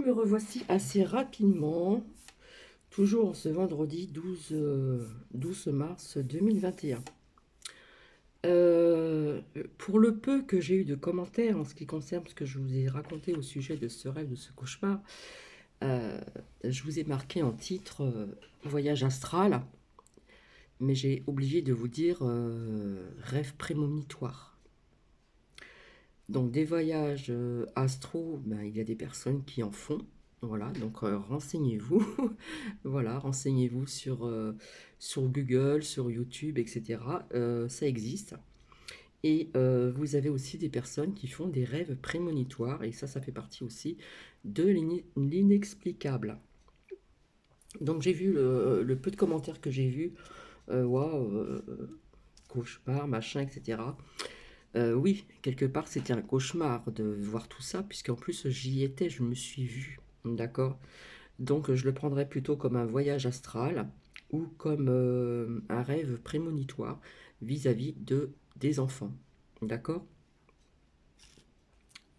me revoici assez rapidement, toujours en ce vendredi 12 mars 2021. Pour le peu que j'ai eu de commentaires en ce qui concerne ce que je vous ai raconté au sujet de ce rêve, de ce cauchemar, euh, je vous ai marqué en titre Voyage astral, mais j'ai oublié de vous dire rêve prémonitoire. Donc des voyages astro, ben, il y a des personnes qui en font. Voilà, donc renseignez-vous. Voilà, renseignez-vous sur Google, sur YouTube, etc. Ça existe. Et vous avez aussi des personnes qui font des rêves prémonitoires. Et ça fait partie aussi de l'inexplicable. Donc j'ai vu le peu de commentaires que j'ai vus. Waouh, cauchemar, machin, etc. Oui, quelque part, c'était un cauchemar de voir tout ça, puisqu'en plus, j'y étais, je me suis vue, d'accord? Donc, je le prendrais plutôt comme un voyage astral ou comme un rêve prémonitoire vis-à-vis des enfants, d'accord?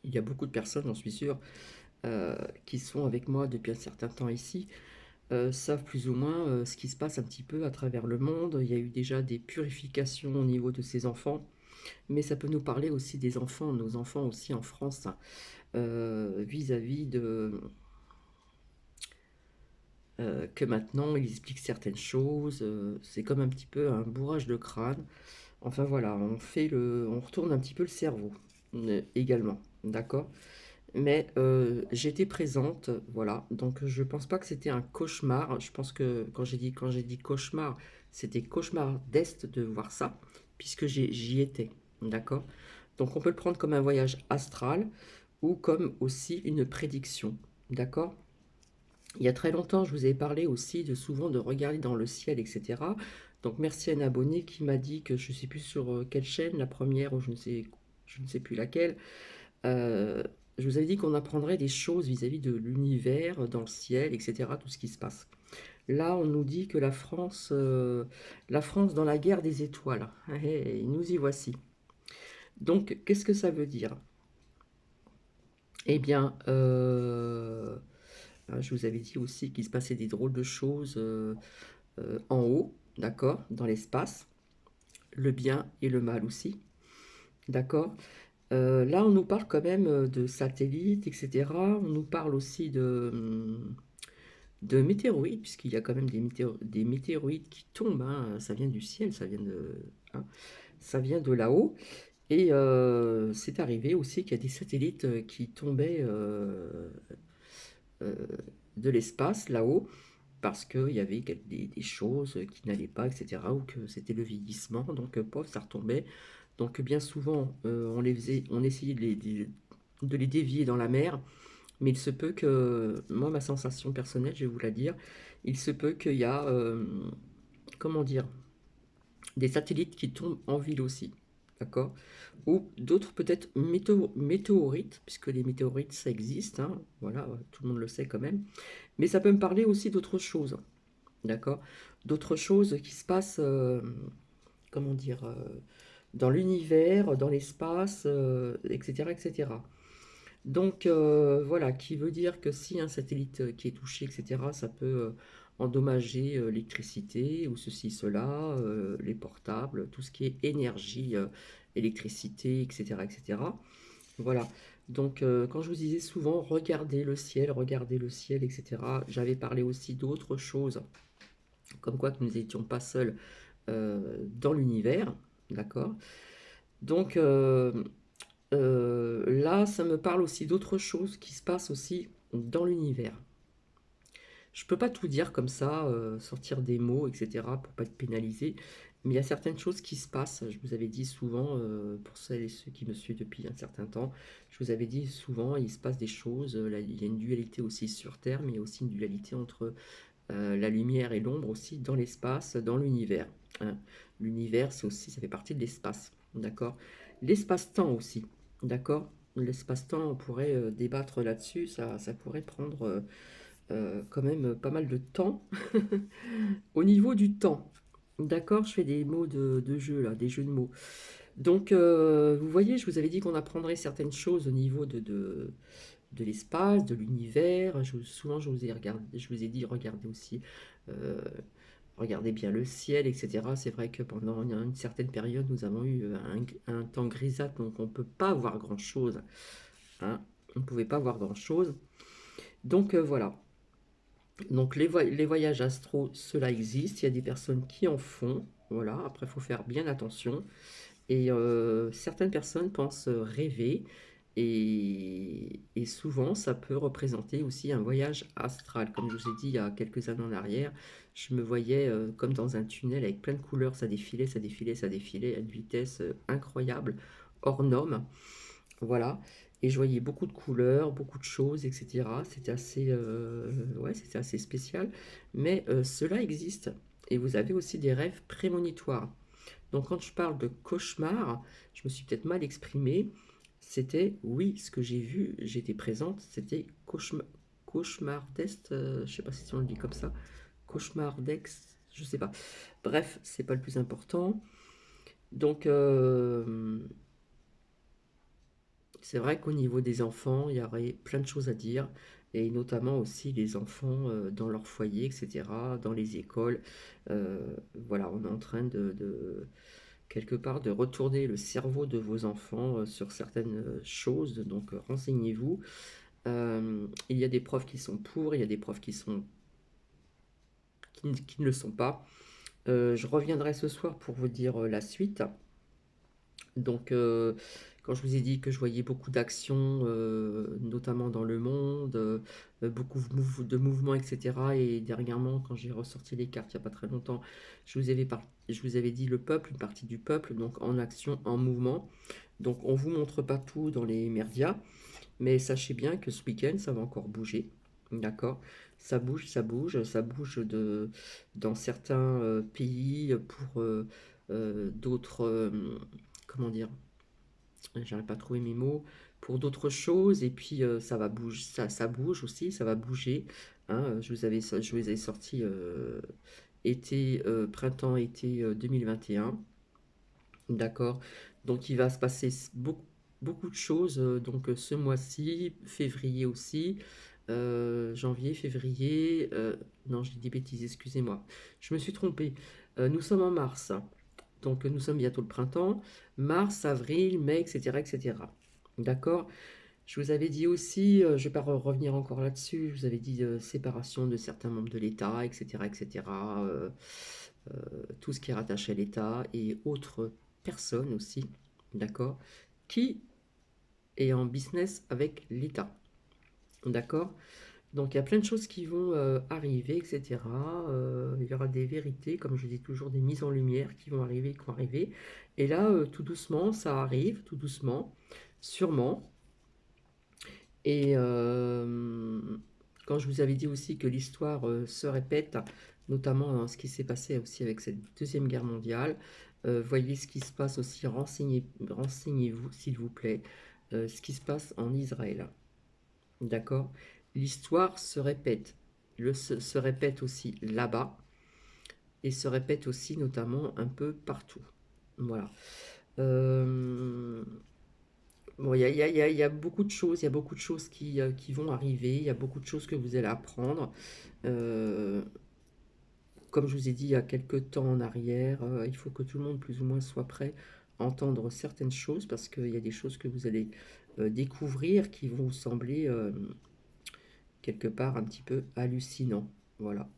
Il y a beaucoup de personnes, j'en suis sûr, qui sont avec moi depuis un certain temps ici, savent plus ou moins ce qui se passe un petit peu à travers le monde. Il y a eu déjà des purifications au niveau de ces enfants. Mais ça peut nous parler aussi des enfants, nos enfants aussi en France, hein, vis-à-vis de que maintenant ils expliquent certaines choses. C'est comme un petit peu un bourrage de crâne. Enfin voilà, on retourne un petit peu le cerveau également, d'accord. Mais j'étais présente, voilà. Donc je pense pas que c'était un cauchemar. Je pense que quand j'ai dit cauchemar, c'était cauchemar d'est de voir ça, puisque j'y étais, d'accord. Donc on peut le prendre comme un voyage astral ou comme aussi une prédiction, d'accord. Il y a très longtemps, je vous ai parlé aussi de souvent de regarder dans le ciel, etc. Donc merci à un abonné qui m'a dit que je ne sais plus sur quelle chaîne, la première ou je ne sais plus laquelle, euh, je vous avais dit qu'on apprendrait des choses vis-à-vis de l'univers, dans le ciel, etc., tout ce qui se passe. Là, on nous dit que la France dans la guerre des étoiles. Et nous y voici. Donc, qu'est-ce que ça veut dire? Eh bien, je vous avais dit aussi qu'il se passait des drôles de choses en haut, d'accord, dans l'espace, le bien et le mal aussi, d'accord. Là, on nous parle quand même de satellites, etc. On nous parle aussi de météorites, puisqu'il y a quand même des météorites qui tombent, hein, ça vient du ciel, hein, ça vient de là-haut. Et c'est arrivé aussi qu'il y a des satellites qui tombaient euh, de l'espace là-haut, parce qu'il y avait des choses qui n'allaient pas, etc., ou que c'était le vieillissement, donc pof, ça retombait. Donc bien souvent, on essayait de les dévier dans la mer, mais il se peut que, moi, ma sensation personnelle, je vais vous la dire, il se peut qu'il y a, comment dire, des satellites qui tombent en ville aussi, d'accord? Ou d'autres peut-être météorites, puisque les météorites, ça existe, hein, voilà, tout le monde le sait quand même, mais ça peut me parler aussi d'autres choses, d'accord? D'autres choses qui se passent, comment dire, dans l'univers, dans l'espace, etc., etc. Donc voilà, qui veut dire que si un satellite qui est touché, etc., ça peut endommager l'électricité ou ceci, cela, les portables, tout ce qui est énergie, électricité, etc., etc. Voilà. Donc quand je vous disais souvent regardez le ciel, etc., j'avais parlé aussi d'autres choses, comme quoi que nous n'étions pas seuls dans l'univers, d'accord. Donc là, ça me parle aussi d'autres choses qui se passent aussi dans l'univers. Je peux pas tout dire comme ça, sortir des mots, etc., pour pas être pénalisé, mais il y a certaines choses qui se passent. Je vous avais dit souvent, pour celles et ceux qui me suivent depuis un certain temps, je vous avais dit souvent, il se passe des choses. Là, il y a une dualité aussi sur Terre, mais il y a aussi une dualité entre la lumière et l'ombre aussi dans l'espace, dans l'univers, hein. L'univers, c'est aussi, ça fait partie de l'espace, d'accord. L'espace-temps aussi, d'accord. L'espace-temps, on pourrait débattre là-dessus, ça pourrait prendre quand même pas mal de temps. Au niveau du temps, d'accord, je fais des mots de jeu là, des jeux de mots. Donc, vous voyez, je vous avais dit qu'on apprendrait certaines choses au niveau de l'espace, de l'univers. Souvent, je vous ai dit, regardez aussi, euh, regardez bien le ciel, etc. C'est vrai que pendant une certaine période, nous avons eu un temps grisâtre, donc on ne peut pas voir grand-chose, hein. On ne pouvait pas voir grand-chose. Donc voilà. Donc les voyages astro, cela existe. Il y a des personnes qui en font. Voilà. Après, il faut faire bien attention. Et certaines personnes pensent rêver. Et souvent, ça peut représenter aussi un voyage astral. Comme je vous ai dit il y a quelques années en arrière, je me voyais comme dans un tunnel avec plein de couleurs. Ça défilait, ça défilait, ça défilait à une vitesse incroyable, hors norme. Voilà. Et je voyais beaucoup de couleurs, beaucoup de choses, etc. Ouais, c'était assez spécial. Mais cela existe. Et vous avez aussi des rêves prémonitoires. Donc quand je parle de cauchemar, je me suis peut-être mal exprimée. C'était, oui, ce que j'ai vu, j'étais présente, c'était cauchemardesque, je sais pas si on le dit comme ça, cauchemardex, je sais pas. Bref, c'est pas le plus important. Donc c'est vrai qu'au niveau des enfants, il y aurait plein de choses à dire, et notamment aussi les enfants dans leur foyer, etc., dans les écoles. Voilà, on est en train quelque part de retourner le cerveau de vos enfants sur certaines choses, donc renseignez-vous. Il y a des profs qui sont pour, il y a des profs qui ne le sont pas. Je reviendrai ce soir pour vous dire la suite. Donc, quand je vous ai dit que je voyais beaucoup d'actions, notamment dans le monde, beaucoup de mouvements, etc. Et dernièrement, quand j'ai ressorti les cartes il n'y a pas très longtemps, je vous avais dit le peuple, une partie du peuple, donc en action, en mouvement. Donc, on ne vous montre pas tout dans les médias, mais sachez bien que ce week-end, ça va encore bouger. D'accord? Ça bouge, ça bouge, ça bouge dans certains pays pour d'autres. Comment dire? J'arrive pas à trouver mes mots, pour d'autres choses, et puis ça va bouger, ça bouge aussi, ça va bouger, hein. Je vous avais sorti printemps-été 2021, d'accord? Donc il va se passer beaucoup de choses donc ce mois-ci, février aussi, janvier, février, non, j'ai dit bêtises, excusez-moi, je me suis trompée. Nous sommes en mars. Donc nous sommes bientôt le printemps, mars, avril, mai, etc. etc. D'accord? Je vous avais dit aussi, je ne vais pas revenir encore là-dessus, je vous avais dit séparation de certains membres de l'État, etc. etc. Tout ce qui est rattaché à l'État et autres personnes aussi, d'accord? Qui est en business avec l'État. D'accord? Donc il y a plein de choses qui vont arriver, etc. Il y aura des vérités, comme je dis toujours, des mises en lumière qui vont arriver, qui vont arriver. Et là, tout doucement, ça arrive, tout doucement, sûrement. Et quand je vous avais dit aussi que l'histoire se répète, notamment dans ce qui s'est passé aussi avec cette Deuxième Guerre mondiale, voyez ce qui se passe aussi, renseignez-vous s'il vous plaît, ce qui se passe en Israël. D'accord? L'histoire se répète. Se répète aussi là-bas et se répète aussi notamment un peu partout. Voilà. Euh, bon, il y a beaucoup de choses, il y a beaucoup de choses qui vont arriver, il y a beaucoup de choses que vous allez apprendre. Euh, Comme je vous ai dit il y a quelques temps en arrière, il faut que tout le monde plus ou moins soit prêt à entendre certaines choses parce qu'il y a des choses que vous allez découvrir qui vont vous sembler quelque part un petit peu hallucinant. Voilà.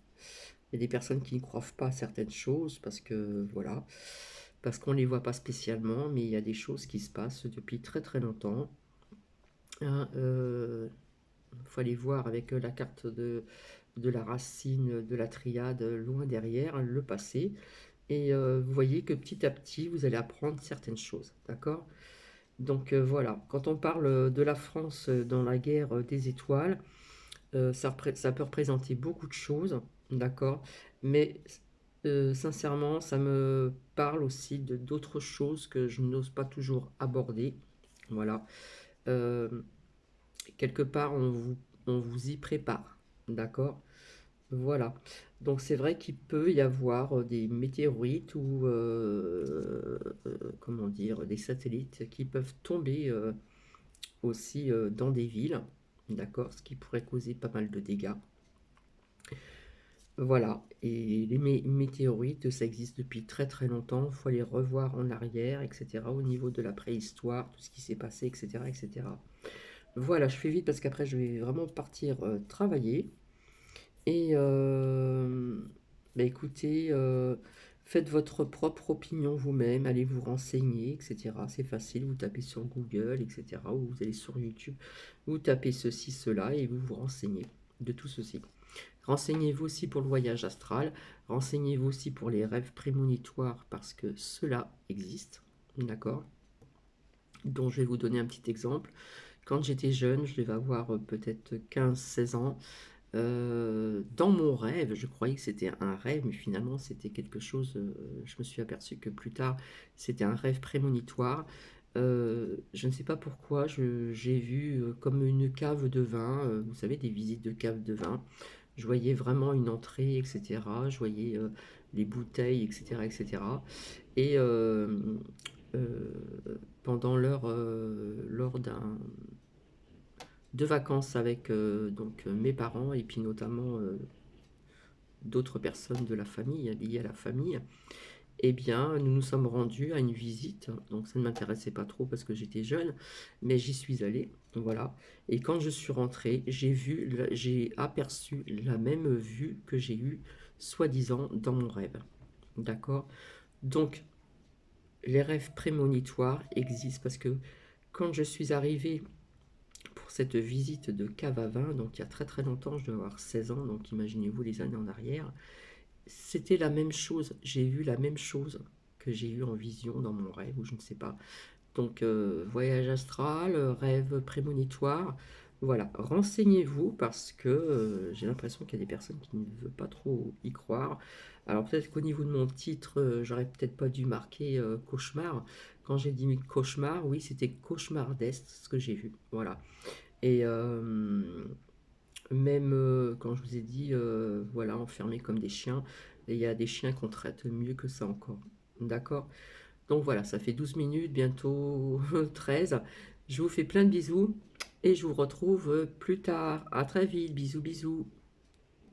Il y a des personnes qui ne croient pas à certaines choses parce que, voilà, parce qu'on ne les voit pas spécialement, mais il y a des choses qui se passent depuis très très longtemps. Hein, faut aller voir avec la carte de la racine de la triade loin derrière, le passé. Et vous voyez que petit à petit, vous allez apprendre certaines choses. D'accord? Donc voilà, quand on parle de la France dans la guerre des étoiles, ça peut représenter beaucoup de choses, d'accord? Mais sincèrement, ça me parle aussi de d'autres choses que je n'ose pas toujours aborder. Voilà. Euh, Quelque part, on vous y prépare, d'accord? Voilà. Donc c'est vrai qu'il peut y avoir des météorites ou comment dire, des satellites qui peuvent tomber aussi dans des villes. d'accord? Ce qui pourrait causer pas mal de dégâts. Voilà, et les météorites, ça existe depuis très très longtemps, il faut aller revoir en arrière, etc., au niveau de la préhistoire, tout ce qui s'est passé, etc., etc. Voilà, je fais vite parce qu'après je vais vraiment partir travailler. Et bah écoutez, faites votre propre opinion vous-même, allez vous renseigner, etc. C'est facile, vous tapez sur Google, etc. Ou vous allez sur YouTube, vous tapez ceci, cela, et vous vous renseignez de tout ceci. Renseignez-vous aussi pour le voyage astral, renseignez-vous aussi pour les rêves prémonitoires, parce que cela existe, d'accord? Donc je vais vous donner un petit exemple. Quand j'étais jeune, je devais avoir peut-être 15-16 ans, dans mon rêve, je croyais que c'était un rêve, mais finalement c'était quelque chose, je me suis aperçu que plus tard, c'était un rêve prémonitoire. Je ne sais pas pourquoi, j'ai vu comme une cave de vin, vous savez, des visites de cave de vin. Je voyais vraiment une entrée, etc. Je voyais les bouteilles, etc., etc. Et euh, pendant lors de vacances avec donc mes parents et puis notamment d'autres personnes de la famille, liées à la famille, eh bien, nous nous sommes rendus à une visite. Donc, ça ne m'intéressait pas trop parce que j'étais jeune, mais j'y suis allé. Voilà. Et quand je suis rentré, j'ai aperçu la même vue que j'ai eue, soi-disant, dans mon rêve. D'accord? Donc, les rêves prémonitoires existent parce que quand je suis arrivé pour cette visite de cave à vin, donc il y a très très longtemps, je dois avoir 16 ans, donc imaginez-vous les années en arrière, c'était la même chose, j'ai vu la même chose que j'ai eu en vision dans mon rêve, ou je ne sais pas. Donc voyage astral, rêve prémonitoire, voilà, renseignez-vous parce que j'ai l'impression qu'il y a des personnes qui ne veulent pas trop y croire. Alors peut-être qu'au niveau de mon titre, j'aurais peut-être pas dû marquer cauchemar. Quand j'ai dit cauchemar, oui, c'était cauchemardesque ce que j'ai vu, voilà. Et même quand je vous ai dit, voilà, enfermés comme des chiens, et il y a des chiens qu'on traite mieux que ça encore. D'accord? Donc voilà, ça fait 12 minutes, bientôt 13. Je vous fais plein de bisous et je vous retrouve plus tard. À très vite. Bisous, bisous.